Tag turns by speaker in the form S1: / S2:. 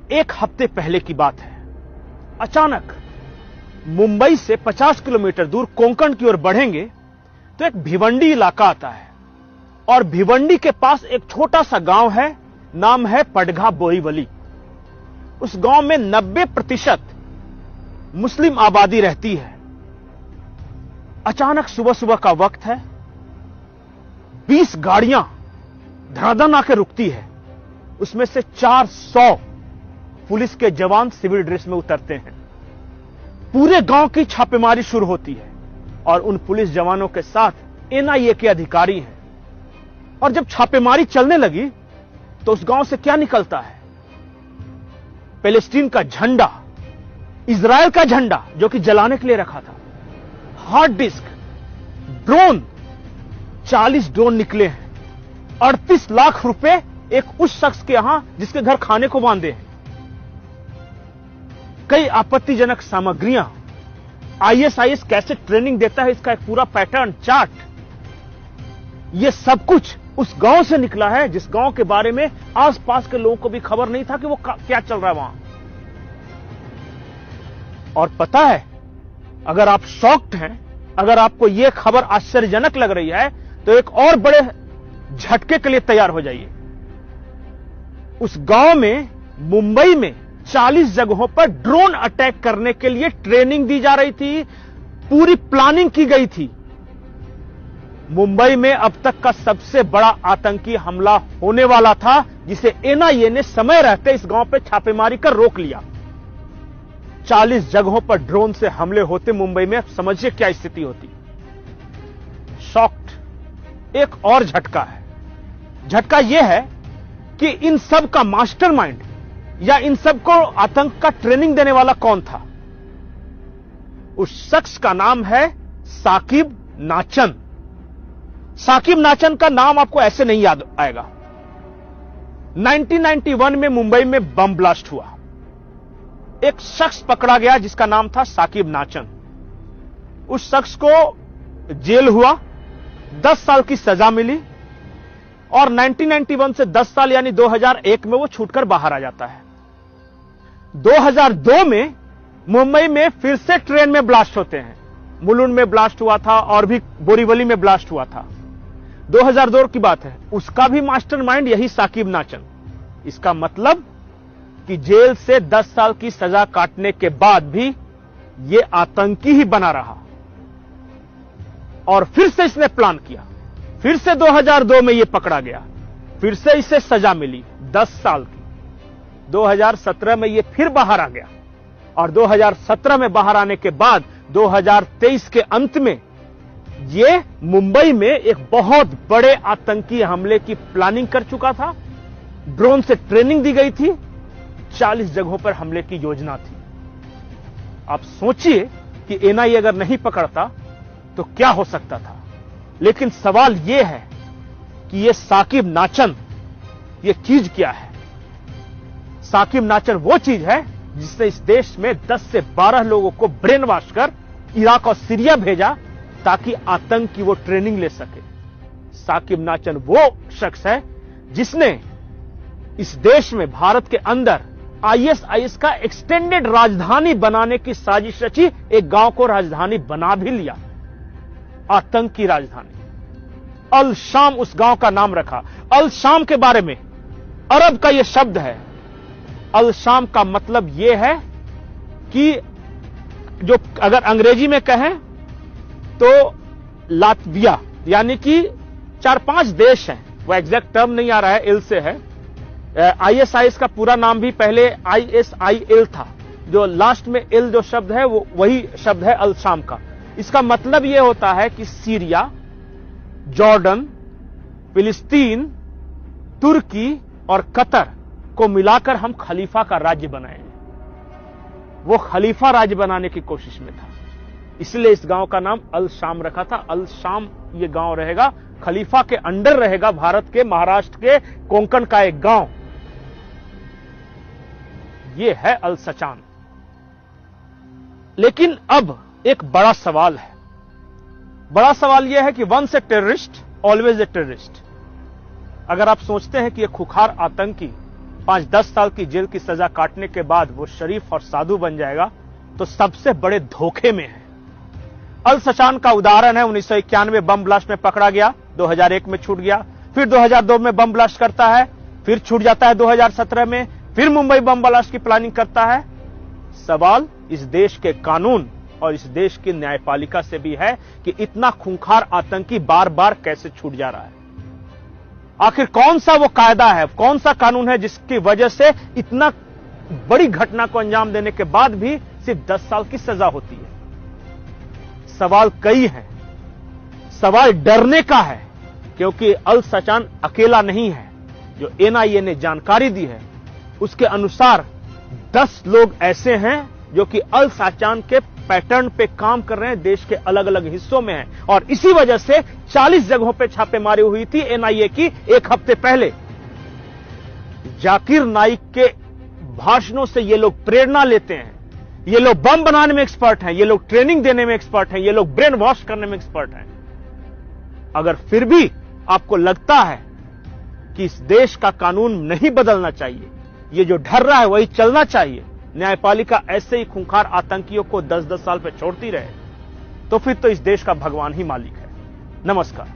S1: एक हफ्ते पहले की बात है। अचानक मुंबई से 50 किलोमीटर दूर कोंकण की ओर बढ़ेंगे तो एक भिवंडी इलाका आता है और भिवंडी के पास एक छोटा सा गांव है, नाम है पडघा बोरीवली। उस गांव में 90% मुस्लिम आबादी रहती है। अचानक सुबह सुबह का वक्त है, 20 गाड़ियां धड़ाधड़ आकर रुकती है। उसमें से 400 पुलिस के जवान सिविल ड्रेस में उतरते हैं। पूरे गांव की छापेमारी शुरू होती है और उन पुलिस जवानों के साथ एनआईए के अधिकारी हैं। और जब छापेमारी चलने लगी तो उस गांव से क्या निकलता है? पैलेस्टीन का झंडा, इजराइल का झंडा जो कि जलाने के लिए रखा था, हार्ड डिस्क, ड्रोन, 40 ड्रोन निकले हैं। 38 लाख रुपए एक उस शख्स के यहां जिसके घर खाने को बांधे हैं। कई आपत्तिजनक सामग्रियां, आईएसआईएस कैसे ट्रेनिंग देता है इसका एक पूरा पैटर्न चार्ट, यह सब कुछ उस गांव से निकला है जिस गांव के बारे में आसपास के लोगों को भी खबर नहीं था कि वो क्या चल रहा है वहां। और पता है, अगर आप शॉक्ड हैं, अगर आपको यह खबर आश्चर्यजनक लग रही है तो एक और बड़े झटके के लिए तैयार हो जाइए। उस गांव में, मुंबई में 40 जगहों पर ड्रोन अटैक करने के लिए ट्रेनिंग दी जा रही थी, पूरी प्लानिंग की गई थी। मुंबई में अब तक का सबसे बड़ा आतंकी हमला होने वाला था, जिसे एनआईए ने समय रहते इस गांव पर छापेमारी कर रोक लिया। 40 जगहों पर ड्रोन से हमले होते मुंबई में, समझिए क्या स्थिति होती। शॉक्ड। एक और झटका है। झटका यह है कि इन सब का मास्टरमाइंड या इन सबको आतंक का ट्रेनिंग देने वाला कौन था? उस शख्स का नाम है साकिब नाचन। साकिब नाचन का नाम आपको ऐसे नहीं याद आएगा। 1991 में मुंबई में बम ब्लास्ट हुआ। एक शख्स पकड़ा गया जिसका नाम था साकिब नाचन। उस शख्स को जेल हुआ, 10 साल की सजा मिली और 1991 से 10 साल यानी 2001 में वो छूटकर बाहर आ जाता है। 2002 में मुंबई में फिर से ट्रेन में ब्लास्ट होते हैं। मुलुंड में ब्लास्ट हुआ था और भी बोरीवली में ब्लास्ट हुआ था। 2002 की बात है। उसका भी मास्टरमाइंड यही साकिब नाचन। इसका मतलब कि जेल से 10 साल की सजा काटने के बाद भी यह आतंकी ही बना रहा और फिर से इसने प्लान किया। फिर से 2002 में यह पकड़ा गया, फिर से इसे सजा मिली 10 साल की। 2017 में यह फिर बाहर आ गया और 2017 में बाहर आने के बाद 2023 के अंत में यह मुंबई में एक बहुत बड़े आतंकी हमले की प्लानिंग कर चुका था। ड्रोन से ट्रेनिंग दी गई थी, 40 जगहों पर हमले की योजना थी। आप सोचिए कि एनआईए अगर नहीं पकड़ता तो क्या हो सकता था। लेकिन सवाल यह है कि यह साकिब नाचन, यह चीज क्या है? साकिब नाचन वो चीज है जिसने इस देश में 10 से 12 लोगों को ब्रेन वॉश कर इराक और सीरिया भेजा ताकि आतंक की वो ट्रेनिंग ले सके। साकिब नाचन वो शख्स है जिसने इस देश में, भारत के अंदर आईएसआईएस का एक्सटेंडेड राजधानी बनाने की साजिश रची। एक गांव को राजधानी बना भी लिया, आतंक की राजधानी। अल शाम उस गांव का नाम रखा। अल शाम के बारे में अरब का यह शब्द है। अल शाम का मतलब यह है कि जो अगर अंग्रेजी में कहें तो लातविया, यानी कि 4-5 देश हैं, वो एग्जैक्ट टर्म नहीं आ रहा है, इल से है। आईएसआईएस का पूरा नाम भी पहले आईएसआईएल था, जो लास्ट में इल जो शब्द है वो वही शब्द है अल शाम का। इसका मतलब यह होता है कि सीरिया, जॉर्डन, फिलिस्तीन, तुर्की और कतर को मिलाकर हम खलीफा का राज्य बनाएंगे। वो खलीफा राज्य बनाने की कोशिश में था, इसलिए इस गांव का नाम अल शाम रखा था। अल शाम ये गांव रहेगा, खलीफा के अंडर रहेगा, भारत के महाराष्ट्र के कोंकण का एक गांव। ये है अल सचान। लेकिन अब एक बड़ा सवाल है। बड़ा सवाल यह है कि once a terrorist always a terrorist. अगर आप सोचते हैं कि यह खुखार आतंकी 5-10 साल की जेल की सजा काटने के बाद वो शरीफ और साधु बन जाएगा तो सबसे बड़े धोखे में है। अल सचान का उदाहरण है, 1991 बम ब्लास्ट में पकड़ा गया, 2001 में छूट गया, फिर 2002 में बम ब्लास्ट करता है, फिर छूट जाता है 2017 में, फिर मुंबई बम ब्लास्ट की प्लानिंग करता है। सवाल इस देश के कानून और इस देश की न्यायपालिका से भी है कि इतना खूंखार आतंकी बार बार कैसे छूट जा रहा है। आखिर कौन सा वो कायदा है, कौन सा कानून है जिसकी वजह से इतना बड़ी घटना को अंजाम देने के बाद भी सिर्फ 10 साल की सजा होती है। सवाल कई हैं। सवाल डरने का है, क्योंकि अल सचान अकेला नहीं है। जो एनआईए ने जानकारी दी है उसके अनुसार 10 लोग ऐसे हैं जो कि अल सचान के पैटर्न पे काम कर रहे हैं, देश के अलग अलग हिस्सों में हैं, और इसी वजह से 40 जगहों पे छापेमारी हुई थी एनआईए की 1 हफ्ते पहले। जाकिर नाइक के भाषणों से ये लोग प्रेरणा लेते हैं, ये लोग बम बनाने में एक्सपर्ट हैं, ये लोग ट्रेनिंग देने में एक्सपर्ट हैं, ये लोग ब्रेन वॉश करने में एक्सपर्ट हैं। अगर फिर भी आपको लगता है कि इस देश का कानून नहीं बदलना चाहिए, ये जो ढर रहा है वही चलना चाहिए, न्यायपालिका ऐसे ही खूंखार आतंकियों को 10-10 साल पे छोड़ती रहे, तो फिर तो इस देश का भगवान ही मालिक है। नमस्कार।